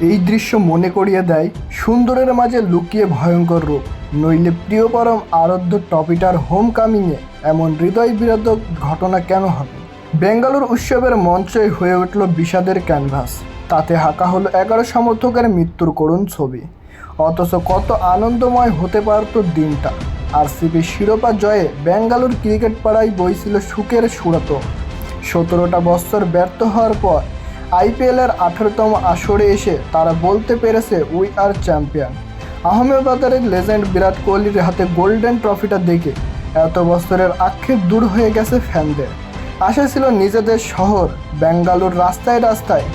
এই দৃশ্য মনে করিয়ে দেয় সুন্দরের মাঝে লুকিয়ে ভয়ঙ্কর রূপ। নইলে প্রিয় পরম আরাধ্য ট্রফিটার হোম কামিংয়ে এমন হৃদয় বিদারক ঘটনা কেন হবে? বেঙ্গালুরু উৎসবের মঞ্চই হয়ে উঠল বিষাদের ক্যানভাস। তাতে হাঁকা হলো 11 সমর্থকের মৃত্যুর করুণ ছবি। অথচ কত আনন্দময় হতে পারত দিনটা। আরসিবি শিরোপা জয়ে বেঙ্গালুর ক্রিকেট পাড়ায় বইছিল সুখের সুরাত। 17টা বছর ব্যর্থ হওয়ার পর আইপিএলের 18তম আসরে এসে তারা বলতে পেরেছে উই আর চ্যাম্পিয়ন। আহমেদাবাদের লেজেন্ড বিরাট কোহলির হাতে গোল্ডেন ট্রফিটা দেখে এত বছরের আক্ষেপ দূর হয়ে গেছে ফ্যানদের। আশা ছিল নিজেদের শহর বেঙ্গালুর রাস্তায় রাস্তায়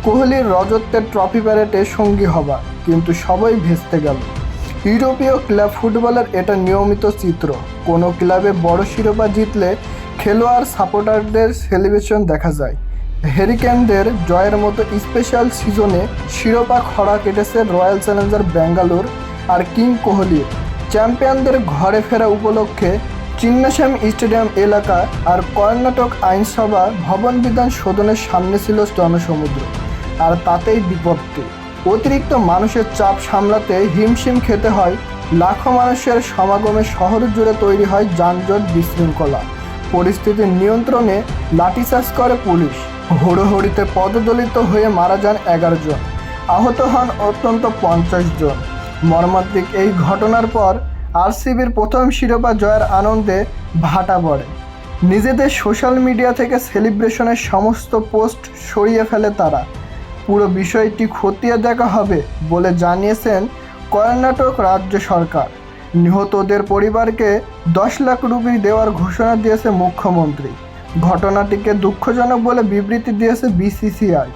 কোহলির রজতের ট্রফি প্যারেডে সঙ্গী হবা, কিন্তু সবই ভেস্তে গেল। ইউরোপীয় ক্লাব ফুটবলের এটা নিয়মিত চিত্র। কোনো ক্লাবে বড় শিরোপা জিতলে খেলোয়াড় সাপোর্টারদের সেলিব্রেশন দেখা যায়। হ্যারিকেনদের জয়ের মতো স্পেশাল সিজনে শিরোপা খরা কেটেছে রয়্যাল চ্যালেঞ্জার বেঙ্গালুর আর কিং কোহলির। চ্যাম্পিয়নদের ঘরে ফেরা উপলক্ষে চিন্নাস্বামী স্টেডিয়াম এলাকা আর কর্ণাটক আইনসভা ভবন বিধান সদনের সামনে ছিল জনসমুদ্র। আর তাতেই বিপত্তি। অতিরিক্ত মানুষের চাপ সামলাতে হিমশিম খেতে হয়। লাখো মানুষের সমাগমে শহর জুড়ে তৈরি হয় যানজট বিশৃঙ্খলা। পরিস্থিতি নিয়ন্ত্রণে লাঠিচার্জ করে পুলিশ। হুড়োহুড়িতে পদদলিত হয়ে মারা যান 11 জন, আহত হন অন্তত 50 জন। মর্মান্তিক এই ঘটনার পর আরসিবির প্রথম শিরোপা জয়ের আনন্দে ভাটা পড়ে। নিজেদের সোশ্যাল মিডিয়া থেকে সেলিব্রেশনের সমস্ত পোস্ট সরিয়ে ফেলে তারা। পুরো বিষয়টি খতিয়ে দেখা হবে বলে জানিয়েছেন কর্ণাটক রাজ্য সরকার। নিহতদের পরিবারকে 10 লাখ রুপি দেওয়ার ঘোষণা দিয়েছে মুখ্যমন্ত্রী। ঘটনাটিকে দুঃখজনক বলে বিবৃতি দিয়েছে বিসিসিআই।